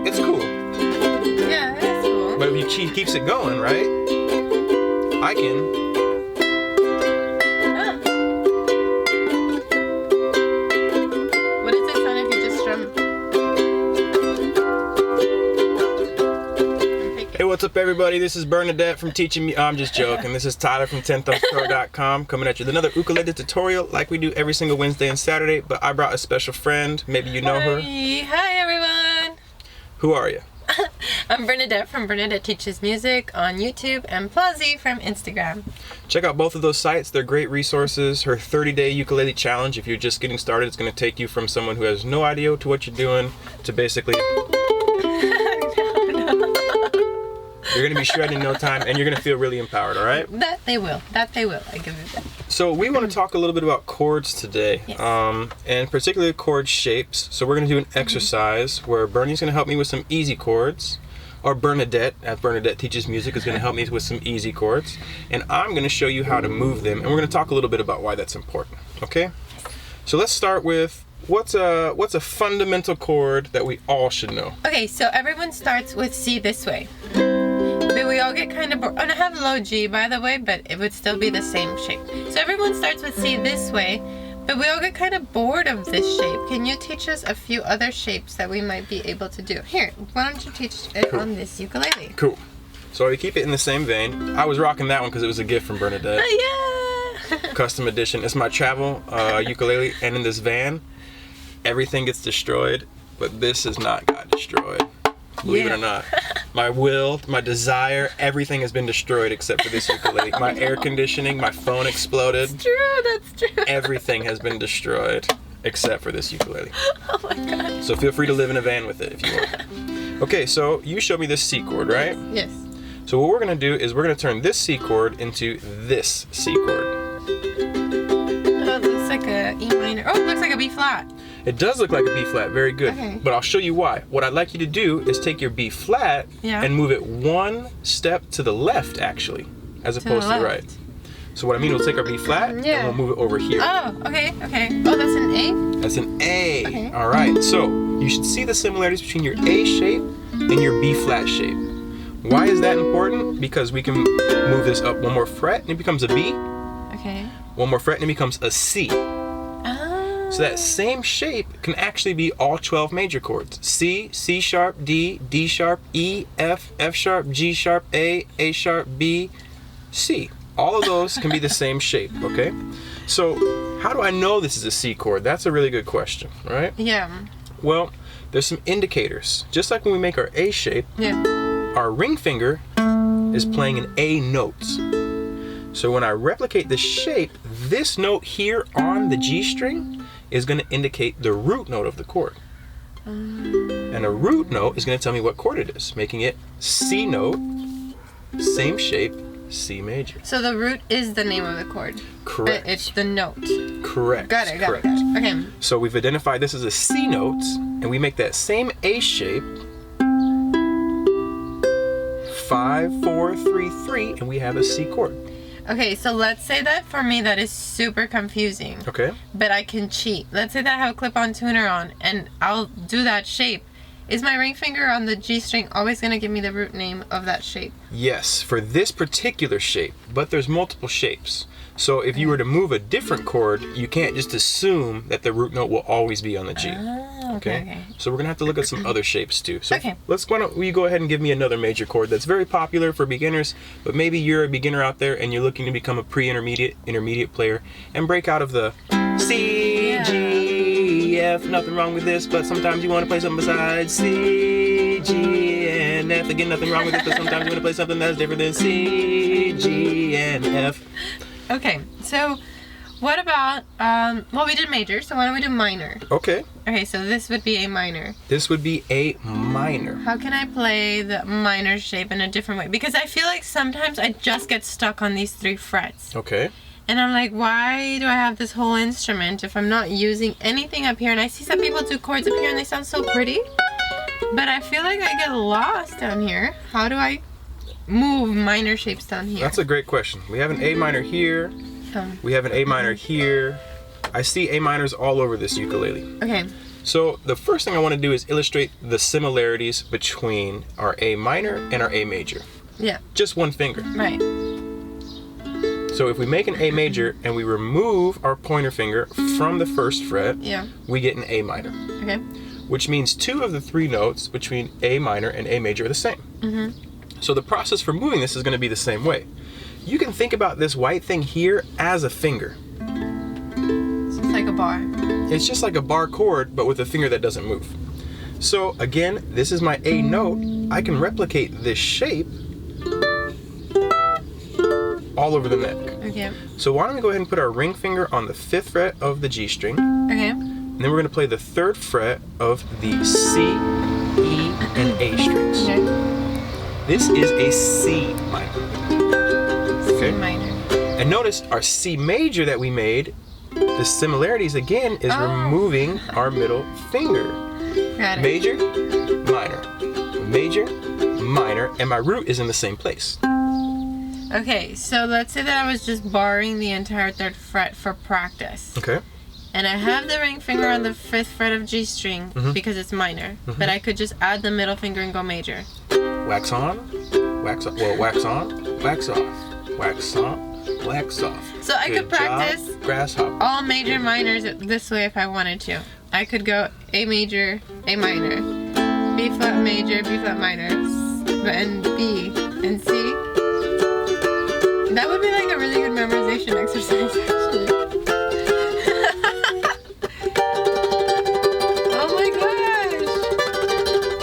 It's cool. Yeah, it is cool. But if he keeps it going, right? I can. What does it sound if you just strum? Hey, what's up, everybody? This is Bernadette from Teaching Me. I'm just joking. This is Tyler from tenthumbsproductions coming at you with another ukulele tutorial like we do every single Wednesday and Saturday. But I brought a special friend. Maybe you know her. Hi, everyone. Who are you? I'm Bernadette from Bernadette Teaches Music on YouTube and Plazzy from Instagram. Check out both of those sites. They're great resources. Her 30-day ukulele challenge, if you're just getting started, it's going to take you from someone who has no idea to what you're doing to basically... You're going to be shredding in no time, and you're going to feel really empowered, all right? That they will. That they will. I give it that. So we want to talk a little bit about chords today, Yes. and particularly chord shapes. So we're going to do an exercise where Bernie's going to help me with some easy chords, or Bernadette, as Bernadette Teaches Music, is going to help me with some easy chords, and I'm going to show you how to move them, and we're going to talk a little bit about why that's important, okay? So let's start with, what's a fundamental chord that we all should know? Okay, so everyone starts with C this way. But we all get kind of bored. And I have low G, by the way, but it would still be the same shape. So everyone starts with C this way, but we all get kind of bored of this shape. Can you teach us a few other shapes that we might be able to do? Here, why don't you teach it on this ukulele? Cool. So to keep it in the same vein, I was rocking that one because it was a gift from Bernadette. Yeah! Custom edition. It's my travel ukulele, and in this van, everything gets destroyed, but this has not got destroyed. Believe it or not. My will, my desire, everything has been destroyed except for this ukulele. My air conditioning, my phone exploded. That's true, that's true. Everything has been destroyed except for this ukulele. Oh my god. So feel free to live in a van with it if you want. Okay, so you showed me this C chord, right? Yes. So what we're going to do is we're going to turn this C chord into this C chord. Oh, it looks like a E minor. Oh, it looks like a B flat. It does look like a B flat, very good. Okay. But I'll show you why. What I'd like you to do is take your B flat and move it one step to the left, actually, as opposed to the right. So what I mean, we'll take our B flat and we'll move it over here. Oh, okay, okay. Oh, that's an A? That's an A. Okay. All right, so you should see the similarities between your A shape and your B flat shape. Why is that important? Because we can move this up one more fret and it becomes a B. Okay. One more fret and it becomes a C. So that same shape can actually be all 12 major chords. C, C sharp, D, D sharp, E, F, F sharp, G sharp, A sharp, B, C. All of those can be the same shape, okay? So how do I know this is a C chord? That's a really good question, right? Yeah. Well, there's some indicators. Just like when we make our A shape, our ring finger is playing an A note. So when I replicate the shape, this note here on the G string is going to indicate the root note of the chord. And a root note is going to tell me what chord it is, making it C note, same shape, C major. So the root is the name of the chord. Correct. But it's the note. Correct. Got it. Correct. Okay. So we've identified this as a C note, and we make that same A shape, 5, 4, 3, 3, and we have a C chord. Okay, so let's say that for me that is super confusing. Okay. But I can cheat. Let's say that I have a clip-on tuner on and I'll do that shape. Is my ring finger on the G string always going to give me the root name of that shape? Yes, for this particular shape, but there's multiple shapes. So if you were to move a different chord, you can't just assume that the root note will always be on the G. Okay. So we're gonna have to look at some other shapes too. So why don't you go ahead and give me another major chord that's very popular for beginners, but maybe you're a beginner out there and you're looking to become a intermediate player and break out of the C, G, F. Nothing wrong with this, but sometimes you want to play something besides C, G, and F. Again, nothing wrong with it, but sometimes you want to play something that's different than C, G, and F. Okay, so what about, well, we did major, so why don't we do minor? Okay. Okay, so this would be A minor. This would be A minor. How can I play the minor shape in a different way? Because I feel like sometimes I just get stuck on these 3 frets. Okay. And I'm like, why do I have this whole instrument if I'm not using anything up here? And I see some people do chords up here and they sound so pretty. But I feel like I get lost down here. How do I move minor shapes down here? That's a great question. We have an A minor here. We have an A minor here. I see A minors all over this ukulele. Okay. So the first thing I want to do is illustrate the similarities between our A minor and our A major. Yeah. Just one finger. Right. So if we make an A major and we remove our pointer finger from the first fret, we get an A minor. Okay. Which means 2 of the 3 notes between A minor and A major are the same. So the process for moving this is going to be the same way. You can think about this white thing here as a finger. So it's like a bar. It's just like a bar chord, but with a finger that doesn't move. So again, this is my A note. I can replicate this shape all over the neck. Okay. So why don't we go ahead and put our ring finger on the 5th fret of the G string. Okay. And then we're going to play the 3rd fret of the C, E, and A strings. Okay. This is a C minor. C minor. And notice our C major that we made, the similarities again is removing our middle finger. Got it. Major, minor, major, minor, and my root is in the same place. Okay, so let's say that I was just barring the entire 3rd fret for practice. Okay. And I have the ring finger on the 5th fret of G string because it's minor. But I could just add the middle finger and go major. Wax on, wax off. Well, wax on, wax off. Wax on, wax off. So I could practice grasshopper. all major minors this way if I wanted to. I could go A major, A minor, B flat major, B flat minor, and B and C. That would be like a really good memorization exercise, actually. Oh my gosh!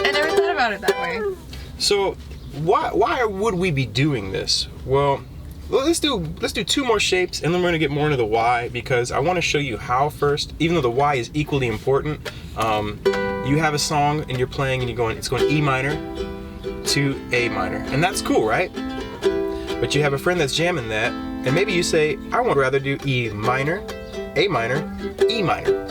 I never thought about it that way. So, why would we be doing this? Well, let's do 2 more shapes, and then we're gonna get more into the why, because I want to show you how first. Even though the why is equally important, you have a song and you're playing and it's going E minor to A minor, and that's cool, right? But you have a friend that's jamming that, and maybe you say, I would rather do E minor, A minor, E minor.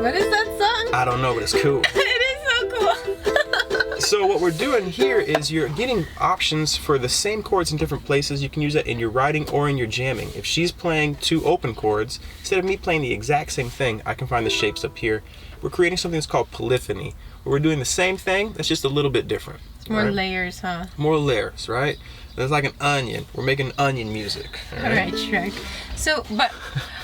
What is that song? I don't know, but it's cool. It is so cool. So what we're doing here is you're getting options for the same chords in different places. You can use that in your writing or in your jamming. If she's playing 2 open chords, instead of me playing the exact same thing, I can find the shapes up here. We're creating something that's called polyphony, where we're doing the same thing, that's just a little bit different. More layers, huh? More layers, right? It's like an onion. We're making onion music. All right, Shrek. So, but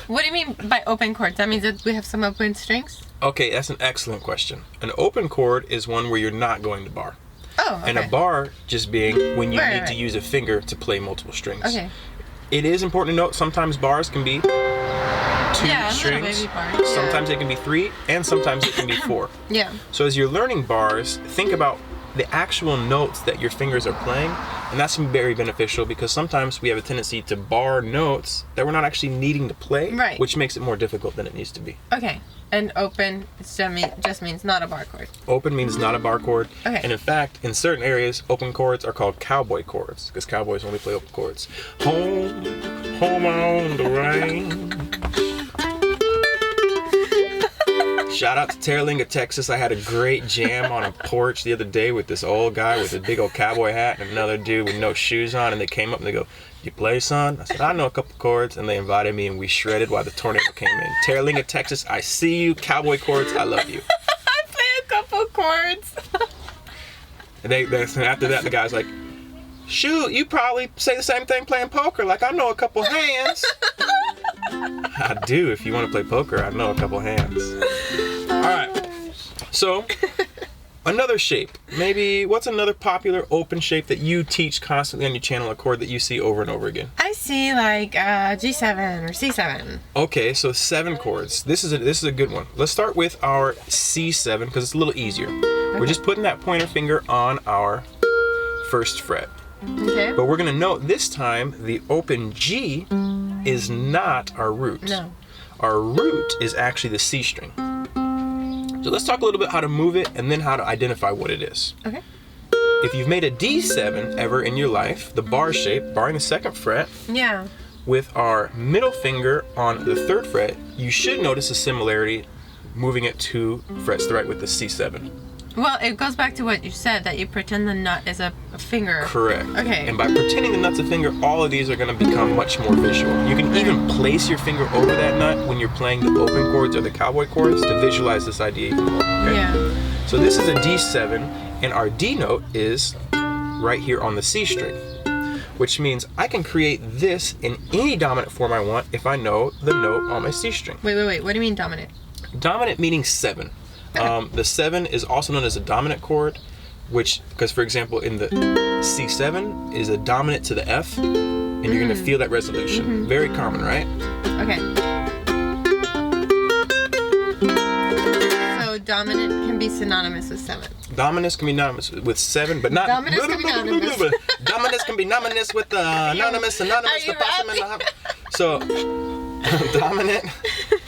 what do you mean by open chords? That means that we have some open strings? Okay, that's an excellent question. An open chord is one where you're not going to bar. Oh, okay. And a bar just being when you need to use a finger to play multiple strings. Okay. It is important to note sometimes bars can be 2 strings, sometimes it can be 3, and sometimes it can be 4. Yeah. So as you're learning bars, think about the actual notes that your fingers are playing, and that's very beneficial because sometimes we have a tendency to bar notes that we're not actually needing to play, which makes it more difficult than it needs to be. Okay. And open just means not a bar chord. Open means not a bar chord. Okay. And in fact, in certain areas, open chords are called cowboy chords because cowboys only play open chords. Home on the range. Shout out to Terlinga, Texas. I had a great jam on a porch the other day with this old guy with a big old cowboy hat and another dude with no shoes on, and they came up and they go, "You play, son?" I said, "I know a couple chords," and they invited me and we shredded while the tornado came in. Terlinga, Texas, I see you. Cowboy chords, I love you. I play a couple chords. And after that, the guy's like, "Shoot, you probably say the same thing playing poker. Like, I know a couple hands." I do. If you want to play poker, I know a couple hands. All right. So, another shape. Maybe, what's another popular open shape that you teach constantly on your channel, a chord that you see over and over again? I see like G7 or C7. Okay, so 7 chords. This is a good one. Let's start with our C7 because it's a little easier. Okay. We're just putting that pointer finger on our 1st fret. Okay. But we're going to note this time the open G is not our root. No. Our root is actually the C string. So let's talk a little bit how to move it and then how to identify what it is. Okay. If you've made a D7 ever in your life, the bar shape, barring the 2nd fret, with our middle finger on the 3rd fret, you should notice a similarity moving it 2 frets to the right with the C7. Well, it goes back to what you said, that you pretend the nut is a finger. Correct. Okay. And by pretending the nut's a finger, all of these are going to become much more visual. You can even place your finger over that nut when you're playing the open chords or the cowboy chords to visualize this idea even more. Okay? Yeah. So this is a D7, and our D note is right here on the C string, which means I can create this in any dominant form I want if I know the note on my C string. Wait. What do you mean dominant? Dominant meaning 7. The 7 is also known as a dominant chord, which, because for example, in the C7 is a dominant to the F, and you're going to feel that resolution. Very common, right? Okay. So dominant can be synonymous with 7. Dominance can be synonymous with 7, but not. Dominance can be synonymous. Dominance can be synonymous with anonymous, Are the you possum and the rapping? So dominant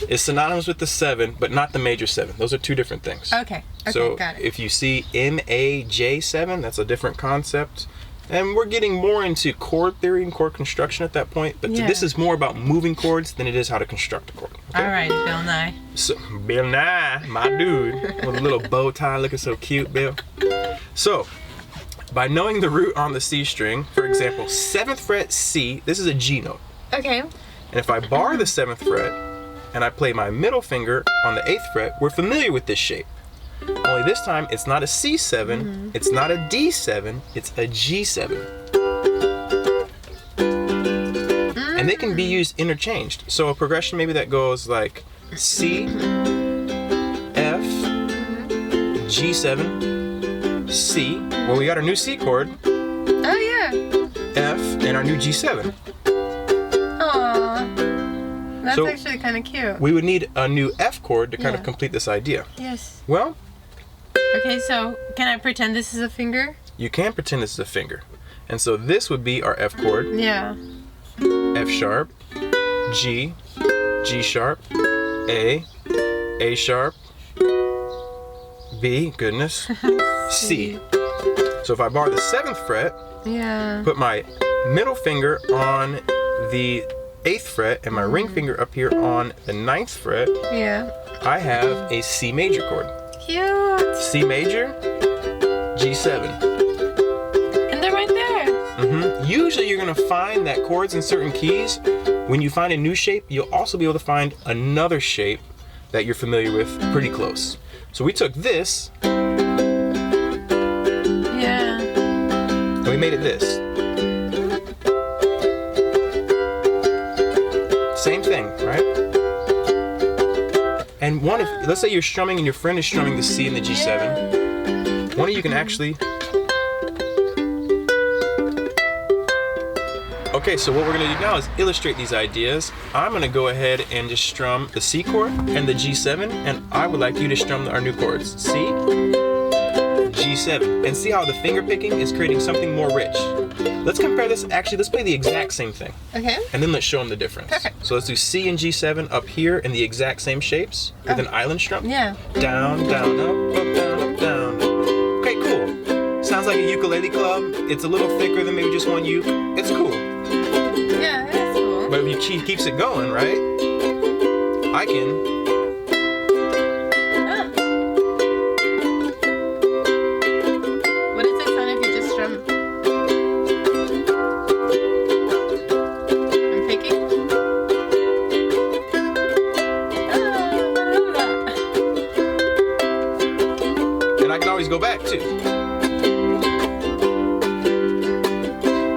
is synonymous with the 7, but not the major 7. Those are two different things. Okay. So Got it. if you see MAJ7, that's a different concept. And we're getting more into chord theory and chord construction at that point, but Yeah. this is more about moving chords than it is how to construct a chord. Okay? All right, Bill Nye. So, Bill Nye, my dude, with a little bow tie looking so cute, Bill. So, by knowing the root on the C string, for example, 7th fret C, this is a G note. Okay. And if I bar the 7th fret and I play my middle finger on the 8th fret, we're familiar with this shape. Only this time, it's not a C7, it's not a D7, it's a G7. And they can be used interchanged. So a progression maybe that goes like C, F, G7, C. Well, we got our new C chord, Oh yeah. F, and our new G7. Aw. That's So- actually kind of cute. We would need a new F chord to kind of Yeah. complete this idea. Yes. Well, Okay, so can I pretend this is a finger? you can pretend this is a finger. And so this would be our F chord, Yeah. F sharp, G, G sharp, A sharp, B, goodness, C. So if I bar the 7th fret, Yeah. put my middle finger on the 8th fret and my ring finger up here on the 9th fret, Yeah. I have a C major chord. Cute. C major, G7. And they're right there. Usually you're gonna find that chords in certain keys. When you find a new shape, you'll also be able to find another shape that you're familiar with pretty close. So we took this Yeah. and we made it this. Same thing, right? And let's say you're strumming and your friend is strumming the C and the G7. One of you can actually. Okay, so what we're gonna do now is illustrate these ideas. I'm gonna go ahead and just strum the C chord and the G7, and I would like you to strum our new chords. C, G7, and see how the finger picking is creating something more rich. Let's compare this, actually, let's play the exact same thing, Okay. and then let's show them the difference. Perfect. So let's do C and G7 up here in the exact same shapes with an island strum. Yeah. Down, down, up, down, up, down. Okay, cool. Sounds like a ukulele club. It's a little thicker than maybe just one uke. It's cool. Yeah, that's cool. But if you keeps it going, right? I can. Ah. What does it sound if you just strum? I'm picking. And I can always go back too.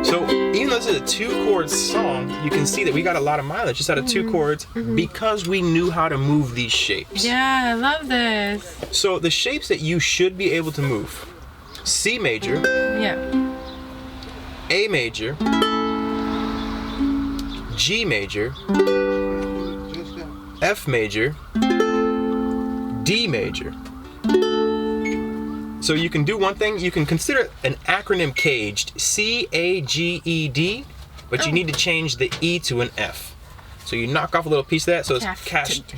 So even though this is a 2-chord song, you can see that we got a lot of mileage just out of 2 chords because we knew how to move these shapes. Yeah, I love this. So the shapes that you should be able to move: C major, Yeah. A major, G major, F major, D major. So you can do one thing, you can consider an acronym caged, C-A-G-E-D, but you need to change the E to an F. So you knock off a little piece of that, so it's caged.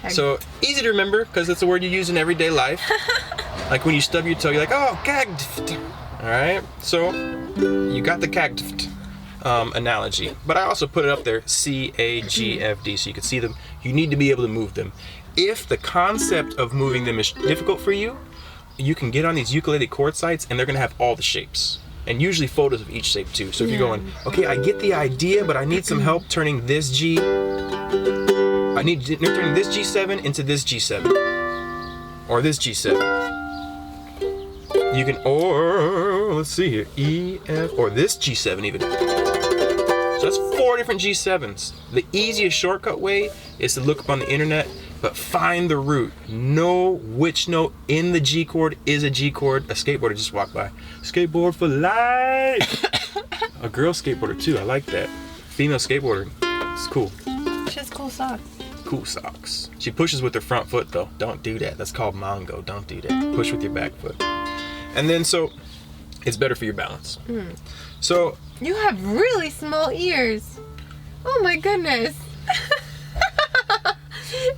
So easy to remember because it's a word you use in everyday life. Like when you stub your toe, you're like, oh, caged. All right, so you got the caged. analogy. But I also put it up there, C, A, G, F, D, so you can see them. You need to be able to move them. If the concept of moving them is difficult for you, you can get on these ukulele chord sites and they're gonna have all the shapes. And usually photos of each shape too. So if you're going, okay, I get the idea, but I need some help turning this G, turning this G7 into this G7. Or this G7. You can, or let's see here, E, F, or this G7 even. So that's 4 different G7s. The easiest shortcut way is to look up on the internet, but find the root. Know which note in the G chord is a G chord. A skateboarder just walked by. Skateboard for life. A girl skateboarder too, I like that. Female skateboarder, it's cool. She has cool socks. Cool socks. She pushes with her front foot though. Don't do that. That's called mongo. Don't do that. Push with your back foot. And then so, it's better for your balance. So. You have really small ears. Oh my goodness.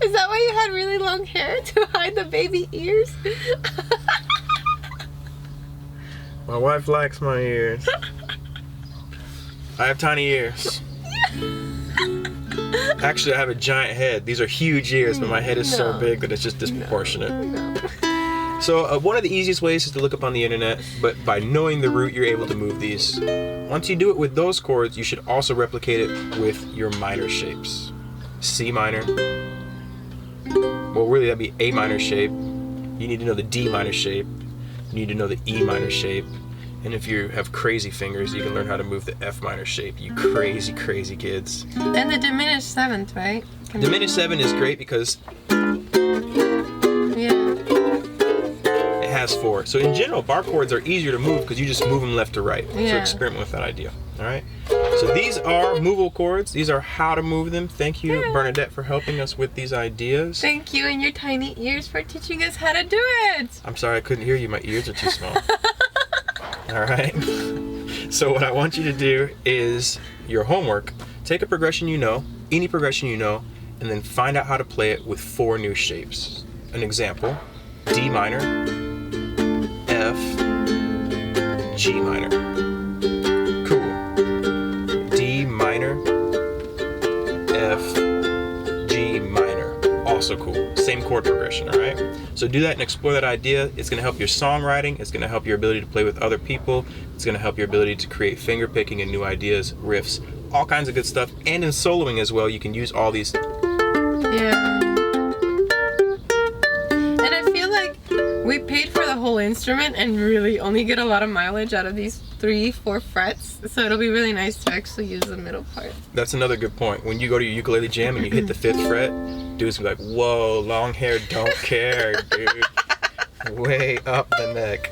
Is that why you had really long hair, to hide the baby ears? My wife likes my ears. I have tiny ears. Actually, I have a giant head. These are huge ears, but my head is so big that it's just disproportionate. No. So one of the easiest ways is to look up on the internet, but by knowing the root, you're able to move these. Once you do it with those chords, you should also replicate it with your minor shapes. C minor. Well, really, that'd be A minor shape. You need to know the D minor shape. You need to know the E minor shape. And if you have crazy fingers, you can learn how to move the F minor shape. You crazy, crazy kids. And the diminished seventh, right? Diminished 7 is great because it has 4. So in general, bar chords are easier to move because you just move them left to right. So experiment with that idea. All right. So these are movable chords. These are how to move them. Thank you, Bernadette, for helping us with these ideas. Thank you and your tiny ears for teaching us how to do it. I'm sorry I couldn't hear you. My ears are too small. All right. So what I want you to do is your homework. Take a progression you know, any progression you know, and then find out how to play it with 4 new shapes. An example: D minor, F, G minor. Cool. D minor, F, G minor. Also cool. Same chord progression, all right? So do that and explore that idea. It's gonna help your songwriting. It's gonna help your ability to play with other people. It's gonna help your ability to create finger picking and new ideas, riffs, all kinds of good stuff. And in soloing as well, you can use all these. Yeah. And I feel like we paid for the whole instrument and really only get a lot of mileage out of these 3-4 frets. So it'll be really nice to actually use the middle part. That's another good point. When you go to your ukulele jam and you hit the 5th fret, dudes be like, whoa, long hair, don't care, dude. Way up the neck.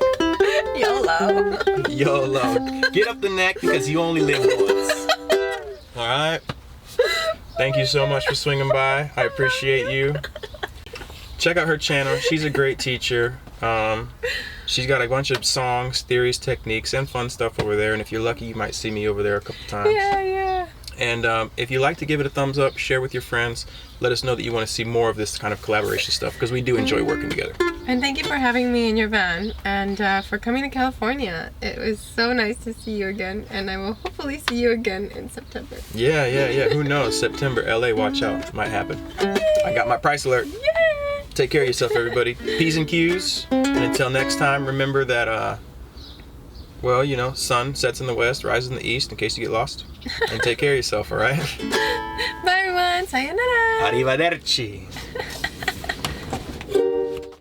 YOLO. YOLO. Get up the neck because you only live once. All right? Thank you so much for swinging by. I appreciate you. Check out her channel. She's a great teacher. She's got a bunch of songs, theories, techniques, and fun stuff over there. And if you're lucky, you might see me over there a couple times. Yeah. And if you like to give it a thumbs up, share with your friends. Let us know that you want to see more of this kind of collaboration stuff because we do enjoy working together. And thank you for having me in your van and for coming to California. It was so nice to see you again, and I will hopefully see you again in September. Yeah. Who knows? September, LA, watch out. Might happen. I got my price alert. Yay! Take care of yourself, everybody. P's and Q's. And until next time, remember that, well, you know, sun sets in the west, rises in the east, in case you get lost. And take care of yourself, all right? Bye, everyone. Sayonara. Arrivederci.